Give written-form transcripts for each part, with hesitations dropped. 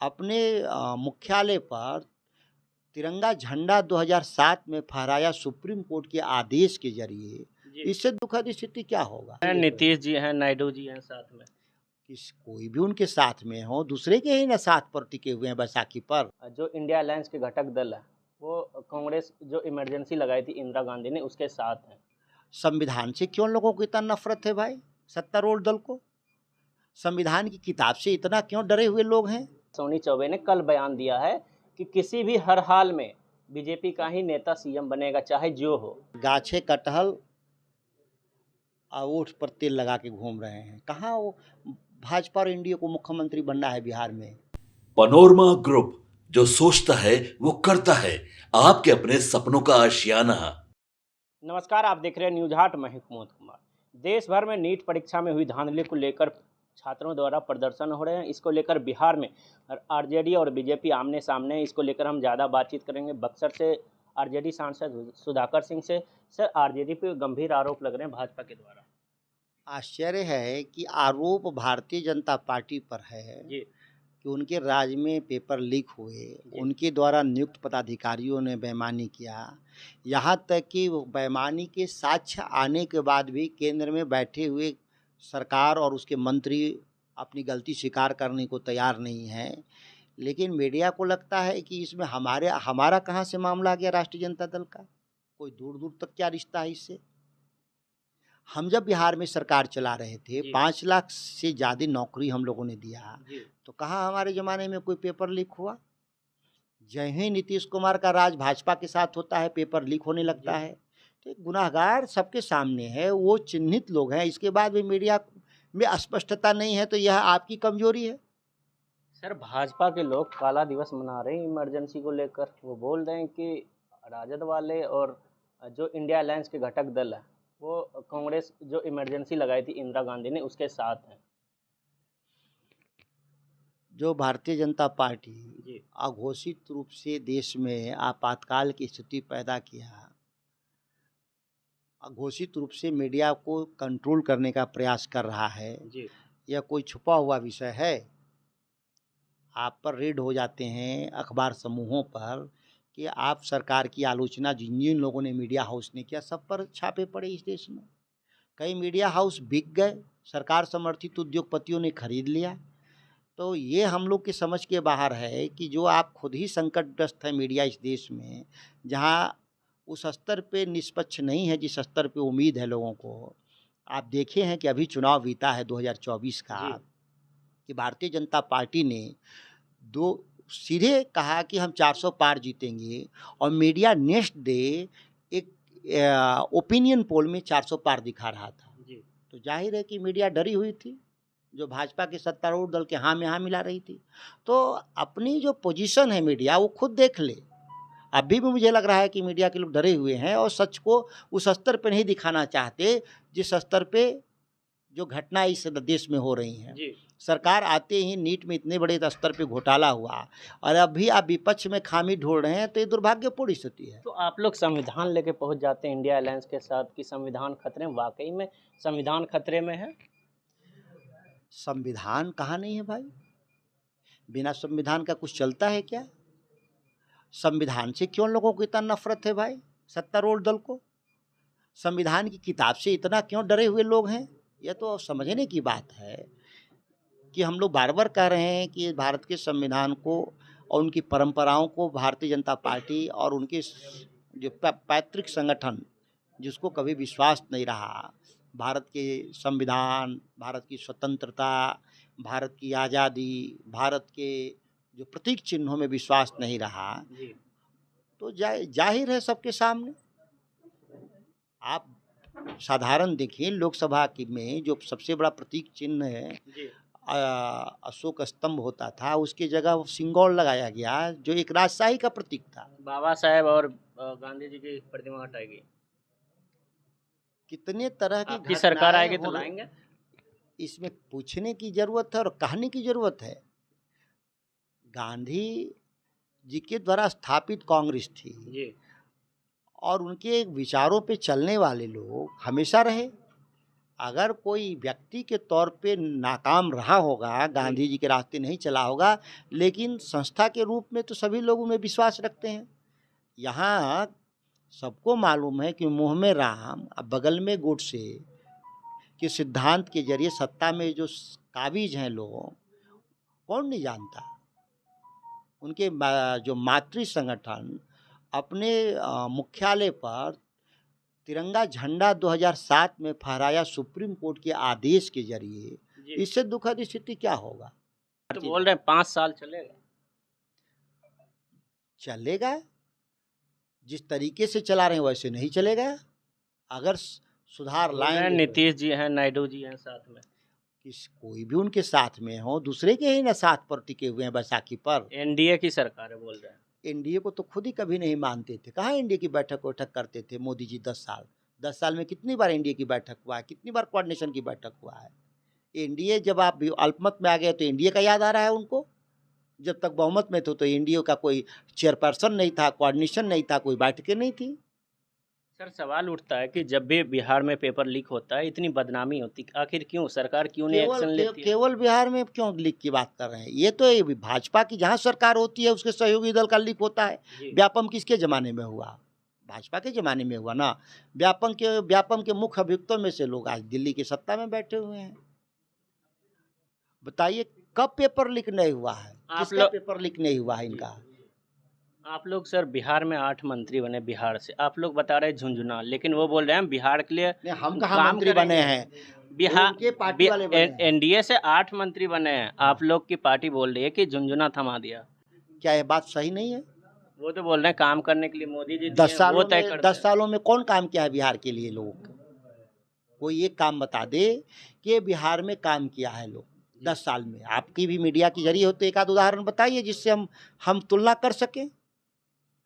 अपने मुख्यालय पर तिरंगा झंडा 2007 में फहराया सुप्रीम कोर्ट के आदेश के जरिए, जी। इससे दुखद स्थिति क्या होगा? नीतीश जी हैं, नायडू जी हैं साथ में। कोई भी उनके साथ में हो, दूसरे के ही ना साथ पर टिके हुए हैं बैसाखी पर। जो इंडिया अलायंस के घटक दल है वो कांग्रेस जो इमरजेंसी लगाई थी इंदिरा गांधी ने उसके साथ है। संविधान से क्यों लोगों को इतना नफरत है भाई? सत्तारूढ़ दल को संविधान की किताब से इतना क्यों डरे हुए लोग हैं? सोनी चौबे ने कल बयान दिया है कि किसी भी हर हाल में बीजेपी का ही नेता सीएम बनेगा, चाहे जो हो। गाछे कटहल और ओठ पर तेल लगा के घूम रहे हैं। कहाँ वो भाजपा और एनडीए को मुख्यमंत्री बनना है बिहार में? पनोरमा ग्रुप, जो सोचता है वो करता है। आपके अपने सपनों का आशियाना। नमस्कार, आप देख रहे हैं न्यूज हाट। मैं हूं कुमुद कुमार। देश भर में नीट परीक्षा में हुई धांधली को लेकर छात्रों द्वारा प्रदर्शन हो रहे हैं। इसको लेकर बिहार में आरजेडी और बीजेपी आमने सामने है। इसको लेकर हम ज़्यादा बातचीत करेंगे बक्सर से आरजेडी सांसद सुधाकर सिंह से। सर, आरजेडी पे गंभीर आरोप लग रहे हैं भाजपा के द्वारा। आश्चर्य है कि आरोप भारतीय जनता पार्टी पर है जी कि उनके राज्य में पेपर लीक हुए, उनके द्वारा नियुक्त पदाधिकारियों ने बेईमानी किया। यहाँ तक कि वो बेईमानी के साक्ष्य आने के बाद भी केंद्र में बैठे हुए सरकार और उसके मंत्री अपनी गलती स्वीकार करने को तैयार नहीं हैं। लेकिन मीडिया को लगता है कि इसमें हमारा कहाँ से मामला आ गया? राष्ट्रीय जनता दल का कोई दूर दूर तक क्या रिश्ता है इससे? हम जब बिहार में सरकार चला रहे थे, 5 लाख से ज़्यादा नौकरी हम लोगों ने दिया, तो कहाँ हमारे ज़माने में कोई पेपर लीक हुआ? जय ही नीतीश कुमार का राज भाजपा के साथ होता है, पेपर लीक होने लगता है। तो गुनाहगार सबके सामने है, वो चिन्हित लोग हैं। इसके बाद भी मीडिया में स्पष्टता नहीं है, तो यह आपकी कमजोरी है। सर, भाजपा के लोग काला दिवस मना रहे हैं इमरजेंसी को लेकर। वो बोल रहे हैं कि राजद वाले और जो इंडिया अलायंस के घटक दल है वो कांग्रेस जो इमरजेंसी लगाई थी इंदिरा गांधी ने उसके साथ हैं। जो भारतीय जनता पार्टी अघोषित रूप से देश में आपातकाल की स्थिति पैदा किया, अघोषित रूप से मीडिया को कंट्रोल करने का प्रयास कर रहा है, यह कोई छुपा हुआ विषय है? आप पर रेड हो जाते हैं अखबार समूहों पर कि आप सरकार की आलोचना जिन जिन लोगों ने मीडिया हाउस ने किया, सब पर छापे पड़े इस देश में। कई मीडिया हाउस बिक गए, सरकार समर्थित उद्योगपतियों ने खरीद लिया। तो ये हम लोग की समझ के बाहर है कि जो आप खुद ही संकटग्रस्त है मीडिया इस देश में, जहाँ उस स्तर पे निष्पक्ष नहीं है जिस स्तर पे उम्मीद है लोगों को। आप देखे हैं कि अभी चुनाव बीता है 2024 का, कि भारतीय जनता पार्टी ने सीधे कहा कि हम 400 पार जीतेंगे, और मीडिया नेक्स्ट डे एक ओपिनियन पोल में 400 पार दिखा रहा था। तो जाहिर है कि मीडिया डरी हुई थी, जो भाजपा के सत्तारूढ़ दल के हाँ में हाँ मिला रही थी। तो अपनी जो पोजीशन है मीडिया, वो खुद देख ले। अभी भी मुझे लग रहा है कि मीडिया के लोग डरे हुए हैं और सच को उस स्तर पे नहीं दिखाना चाहते जिस स्तर पे जो घटना इस देश में हो रही हैं। सरकार आते ही नीट में इतने बड़े स्तर पे घोटाला हुआ, और अभी आप विपक्ष में खामी ढूंढ रहे हैं, तो ये दुर्भाग्यपूर्ण स्थिति है। तो आप लोग संविधान लेके पहुंच जाते हैं इंडिया अलायंस के साथ कि संविधान खतरे में। वाकई में संविधान खतरे में है? संविधान कहाँ नहीं है भाई? बिना संविधान का कुछ चलता है क्या? संविधान से क्यों लोगों को इतना नफरत है भाई? सत्तारूढ़ दल को संविधान की किताब से इतना क्यों डरे हुए लोग हैं? यह तो समझने की बात है कि हम लोग बार बार कह रहे हैं कि भारत के संविधान को और उनकी परंपराओं को भारतीय जनता पार्टी और उनके जो पैतृक संगठन, जिसको कभी विश्वास नहीं रहा, भारत के संविधान, भारत की स्वतंत्रता, भारत की आज़ादी, भारत के जो प्रतीक चिन्हों में विश्वास नहीं रहा, तो जाहिर है सबके सामने। आप साधारण देखिए, लोकसभा की में जो सबसे बड़ा प्रतीक चिन्ह है अशोक स्तंभ होता था, उसकी जगह सिंगौल लगाया गया, जो एक राजशाही का प्रतीक था। बाबा साहेब और गांधी जी की प्रतिमा हटाई गई। कितने तरह की सरकार आएगी तो लाएंगे? इसमें पूछने की जरूरत है और कहने की जरूरत है। गांधी जी के द्वारा स्थापित कांग्रेस थी, और उनके विचारों पे चलने वाले लोग हमेशा रहे। अगर कोई व्यक्ति के तौर पे नाकाम रहा होगा, गांधी जी के रास्ते नहीं चला होगा, लेकिन संस्था के रूप में तो सभी लोग उनमें विश्वास रखते हैं। यहाँ सबको मालूम है कि मुँह में राम अब बगल में गोडसे के सिद्धांत के जरिए सत्ता में जो काबिज हैं लोग, कौन नहीं जानता। उनके जो मातृ संगठन अपने मुख्यालय पर तिरंगा झंडा 2007 में फहराया सुप्रीम कोर्ट के आदेश के जरिए, इससे दुखद स्थिति क्या होगा। तो बोल रहे हैं 5 साल चलेगा। चलेगा, जिस तरीके से चला रहे हैं वैसे नहीं चलेगा। अगर सुधार लाएंगे, नीतीश जी हैं, नायडू जी हैं साथ में, कोई भी उनके साथ में हो, दूसरे के ही ना साथ पर टिके हुए हैं बैसाखी पर। एनडीए की सरकार है बोल रहे हैं। एनडीए को तो खुद ही कभी नहीं मानते थे। कहाँ एनडीए की बैठक करते थे मोदी जी 10 साल में कितनी बार एनडीए की बैठक हुआ है, कितनी बार कोऑर्डिनेशन की बैठक हुआ है। एनडीए जब आप अल्पमत में आ गए तो एनडीए का याद आ रहा है उनको। जब तक बहुमत में थे तो एनडीए का कोई चेयरपर्सन नहीं था, कोऑर्डिनेशन नहीं था, कोई बैठकें नहीं थी। सर सवाल उठता है कि जब भी बिहार में पेपर लीक होता है, इतनी बदनामी होती, आखिर क्यों सरकार क्यों नहीं एक्शन लेती है? केवल बिहार में क्यों लीक की बात कर रहे हैं? ये तो भाजपा की जहाँ सरकार होती है उसके सहयोगी दल का लीक होता है। व्यापम किसके जमाने में हुआ? भाजपा के जमाने में हुआ ना। व्यापम के मुख्य अभियुक्तों में से लोग आज दिल्ली की सत्ता में बैठे हुए हैं। बताइए कब पेपर लीक नहीं हुआ है? किसका पेपर लीक नहीं हुआ है इनका? आप लोग सर बिहार में 8 मंत्री बने बिहार से, आप लोग बता रहे हैं झुंझुना, लेकिन वो बोल रहे हैं बिहार के लिए हम कहाँ मंत्री बने हैं? बिहार के पार्टी वाले एनडीए से 8 मंत्री बने हैं। आप लोग की पार्टी बोल रही है कि झुंझुना थमा दिया। क्या ये बात सही नहीं है? वो तो बोल रहे हैं काम करने के लिए मोदी जी 10 सालों में कौन काम किया है बिहार के लिए? लोगों को कोई एक काम बता दे कि बिहार में काम किया है लोग 10 साल में। आपकी भी मीडिया के जरिए होते एक आध उदाहरण बताइए जिससे हम तुलना कर सकें।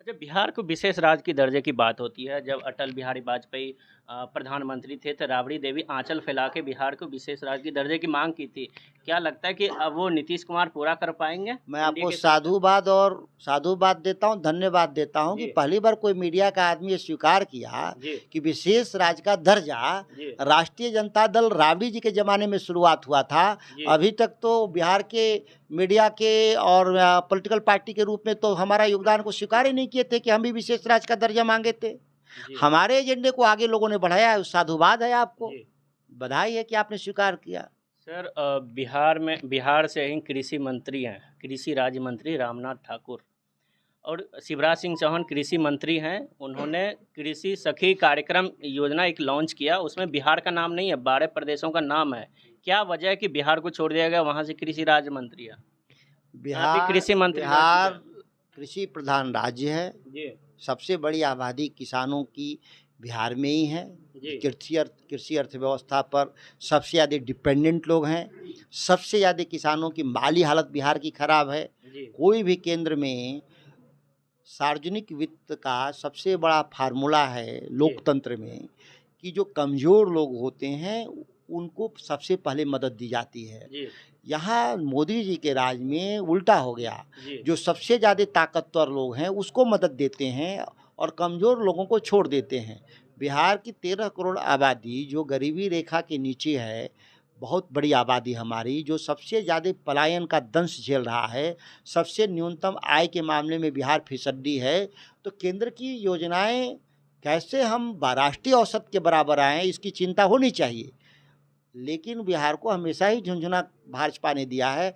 जब बिहार को विशेष राज्य की दर्जे की बात होती है, जब अटल बिहारी वाजपेयी प्रधानमंत्री थे तो राबड़ी देवी आंचल फैला के बिहार को विशेष राज्य की दर्जे की मांग की थी। क्या लगता है कि अब वो नीतीश कुमार पूरा कर पाएंगे? मैं आपको साधुवाद देता हूँ, धन्यवाद देता हूँ कि पहली बार कोई मीडिया का आदमी स्वीकार किया कि विशेष राज्य का दर्जा राष्ट्रीय जनता दल राबड़ी जी के जमाने में शुरुआत हुआ था। अभी तक तो बिहार के मीडिया के और पॉलिटिकल पार्टी के रूप में तो हमारा योगदान को स्वीकार ही नहीं किए थे कि हम भी विशेष राज्य का दर्जा मांगे थे। हमारे एजेंडे को आगे लोगों ने बढ़ाया है, साधुवाद है आपको, बधाई है कि आपने स्वीकार किया। सर बिहार से ही कृषि मंत्री हैं, कृषि राज्य मंत्री रामनाथ ठाकुर, और शिवराज सिंह चौहान कृषि मंत्री हैं। उन्होंने कृषि सखी कार्यक्रम योजना एक लॉन्च किया, उसमें बिहार का नाम नहीं है, 12 प्रदेशों का नाम है। क्या वजह है कि बिहार को छोड़ दिया गया, वहाँ से कृषि राज्य मंत्री है? बिहार कृषि प्रधान राज्य है जी। सबसे बड़ी आबादी किसानों की बिहार में ही है। कृषि अर्थव्यवस्था पर सबसे ज़्यादा डिपेंडेंट लोग हैं। सबसे ज़्यादा किसानों की माली हालत बिहार की खराब है। कोई भी केंद्र में सार्वजनिक वित्त का सबसे बड़ा फार्मूला है लोकतंत्र में कि जो कमज़ोर लोग होते हैं उनको सबसे पहले मदद दी जाती है। यहाँ मोदी जी के राज में उल्टा हो गया, जो सबसे ज़्यादा ताकतवर लोग हैं उसको मदद देते हैं और कमज़ोर लोगों को छोड़ देते हैं। बिहार की 13 करोड़ आबादी जो गरीबी रेखा के नीचे है, बहुत बड़ी आबादी हमारी, जो सबसे ज़्यादा पलायन का दंश झेल रहा है, सबसे न्यूनतम आय के मामले में बिहार फिसड्डी है। तो केंद्र की योजनाएं कैसे हम राष्ट्रीय औसत के बराबर आएँ, इसकी चिंता होनी चाहिए। लेकिन बिहार को हमेशा ही झुंझुना भाजपा ने दिया है,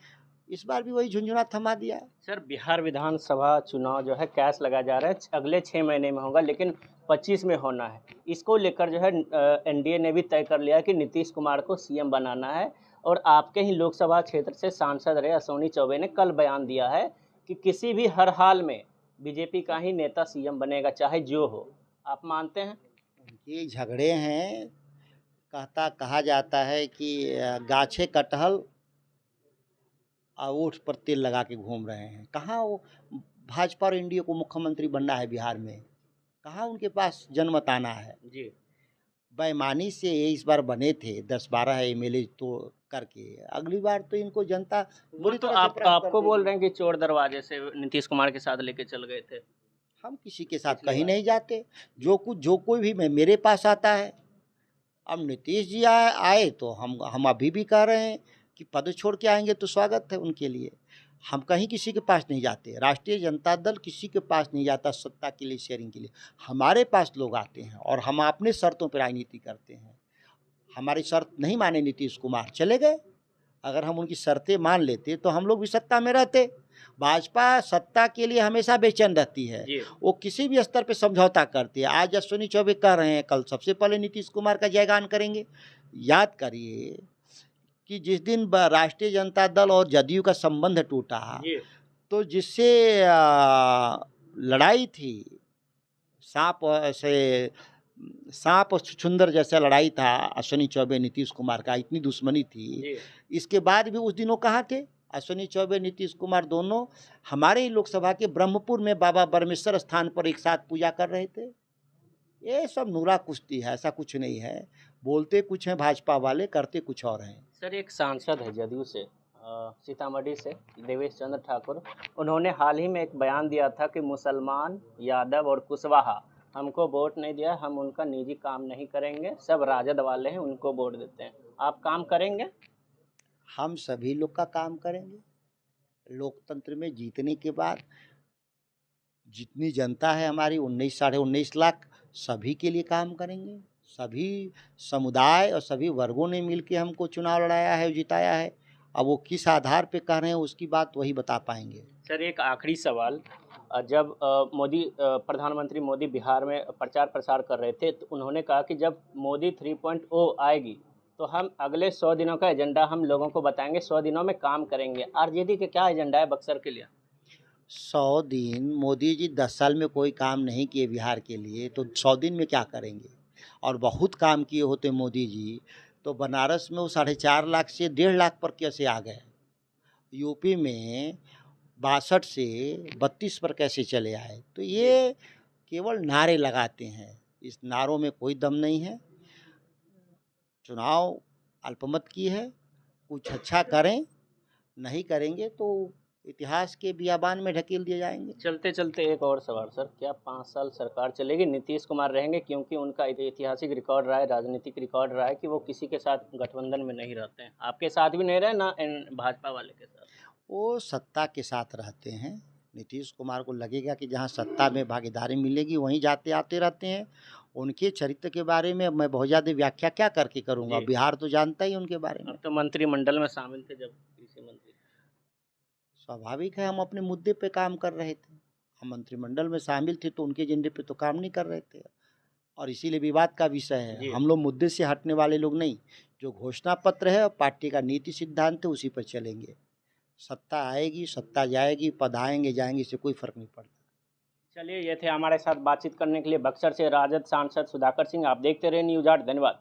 इस बार भी वही झुंझुना थमा दिया है। सर बिहार विधानसभा चुनाव जो है कैश लगा जा रहा है, अगले 6 महीने में होगा, लेकिन 25 में होना है। इसको लेकर जो है एनडीए ने भी तय कर लिया है कि नीतीश कुमार को सीएम बनाना है। और आपके ही लोकसभा क्षेत्र से सांसद रहे असोनी चौबे ने कल बयान दिया है कि किसी भी हर हाल में बीजेपी का ही नेता सीएम बनेगा, चाहे जो हो। आप मानते हैं? ये झगड़े हैं। कहा जाता है कि गाछे कटहल और ओठ पर तेल लगा के घूम रहे हैं। कहाँ वो भाजपा और एनडीए को मुख्यमंत्री बनना है बिहार में? कहाँ उनके पास जनमत आना है जी? बेईमानी से इस बार बने थे 10-12 एमएलए तो करके, अगली बार तो इनको जनता बुरी तरह से आपको बोल रहे हैं कि चोर दरवाजे से नीतीश कुमार के साथ लेके चल गए थे। हम किसी के साथ कहीं नहीं जाते। जो कोई भी मेरे पास आता है अब नीतीश जी आए तो हम अभी भी कह रहे हैं कि पद छोड़ के आएंगे तो स्वागत है उनके लिए। हम कहीं किसी के पास नहीं जाते, राष्ट्रीय जनता दल किसी के पास नहीं जाता सत्ता के लिए, शेयरिंग के लिए। हमारे पास लोग आते हैं और हम अपने शर्तों पर राजनीति करते हैं। हमारी शर्त नहीं माने नीतीश कुमार, चले गए। अगर हम उनकी शर्तें मान लेते तो हम लोग भी सत्ता में रहते। भाजपा सत्ता के लिए हमेशा बेचैन रहती है, वो किसी भी स्तर पे समझौता करती है। आज अश्विनी चौबे कह रहे हैं कल सबसे पहले नीतीश कुमार का जयगान करेंगे। याद करिए कि जिस दिन राष्ट्रीय जनता दल और जदयू का संबंध टूटा तो जिससे लड़ाई थी, सांप और छुछुंदर जैसा लड़ाई था अश्विनी चौबे नीतीश कुमार का, इतनी दुश्मनी थी। इसके बाद भी उस दिनों कहाँ थे अश्विनी चौबे नीतीश कुमार? दोनों हमारे ही लोकसभा के ब्रह्मपुर में बाबा परमेश्वर स्थान पर एक साथ पूजा कर रहे थे। ये सब नूरा कुश्ती है, ऐसा कुछ नहीं है। बोलते कुछ हैं भाजपा वाले, करते कुछ और हैं। सर, एक सांसद है जदयू से, सीतामढ़ी से, देवेश चंद्र ठाकुर, उन्होंने हाल ही में एक बयान दिया था कि मुसलमान, यादव और कुशवाहा हमको वोट नहीं दिया, हम उनका निजी काम नहीं करेंगे, सब राजद वाले हैं, उनको वोट देते हैं। आप काम करेंगे? हम सभी लोग का काम करेंगे। लोकतंत्र में जीतने के बाद जितनी जनता है हमारी 19 साढ़े 19 लाख, सभी के लिए काम करेंगे। सभी समुदाय और सभी वर्गों ने मिलकर हमको चुनाव लड़ाया है, जिताया है। अब वो किस आधार पे कर रहे हैं उसकी बात वही बता पाएंगे। सर, एक आखिरी सवाल, जब प्रधानमंत्री मोदी बिहार में प्रचार प्रसार कर रहे थे तो उन्होंने कहा कि जब मोदी 3.0 आएगी तो हम अगले 100 दिनों का एजेंडा हम लोगों को बताएंगे, 100 दिनों में काम करेंगे। आरजेडी के क्या एजेंडा है बक्सर के लिए? 100 दिन मोदी जी 10 साल में कोई काम नहीं किए बिहार के लिए, तो 100 दिन में क्या करेंगे? और बहुत काम किए होते मोदी जी तो बनारस में वो 4.5 लाख से 1.5 लाख पर कैसे आ गए? यूपी में 62 से 32 पर कैसे चले आए? तो ये केवल नारे लगाते हैं, इस नारों में कोई दम नहीं है। चुनाव अल्पमत की है, कुछ अच्छा करें, नहीं करेंगे तो इतिहास के बियाबान में ढकेल दिए जाएंगे। चलते चलते एक और सवाल सर, क्या 5 साल सरकार चलेगी, नीतीश कुमार रहेंगे? क्योंकि उनका ऐतिहासिक रिकॉर्ड रहा है, राजनीतिक रिकॉर्ड रहा है कि वो किसी के साथ गठबंधन में नहीं रहते हैं। आपके साथ भी नहीं रहे ना भाजपा वाले के साथ? वो सत्ता के साथ रहते हैं। नीतीश कुमार को लगेगा कि जहाँ सत्ता में भागीदारी मिलेगी वहीं जाते आते रहते हैं। उनके चरित्र के बारे में मैं बहुत ज़्यादा व्याख्या क्या करके करूँगा, बिहार तो जानता ही उनके बारे में। अब तो मंत्रिमंडल में शामिल थे, जब कृषि मंत्री। स्वाभाविक है, हम अपने मुद्दे पे काम कर रहे थे। हम मंत्रिमंडल में शामिल थे तो उनके एजेंडे पे तो काम नहीं कर रहे थे, और इसीलिए विवाद का विषय है। हम लोग मुद्दे से हटने वाले लोग नहीं। जो घोषणा पत्र है और पार्टी का नीति सिद्धांत है उसी पर चलेंगे। सत्ता आएगी, सत्ता जाएगी, पद आएंगे जाएंगे, इससे कोई फर्क नहीं पड़ता। चलिए, ये थे हमारे साथ बातचीत करने के लिए बक्सर से राजद सांसद सुधाकर सिंह। आप देखते रहे न्यूज़ 8। धन्यवाद।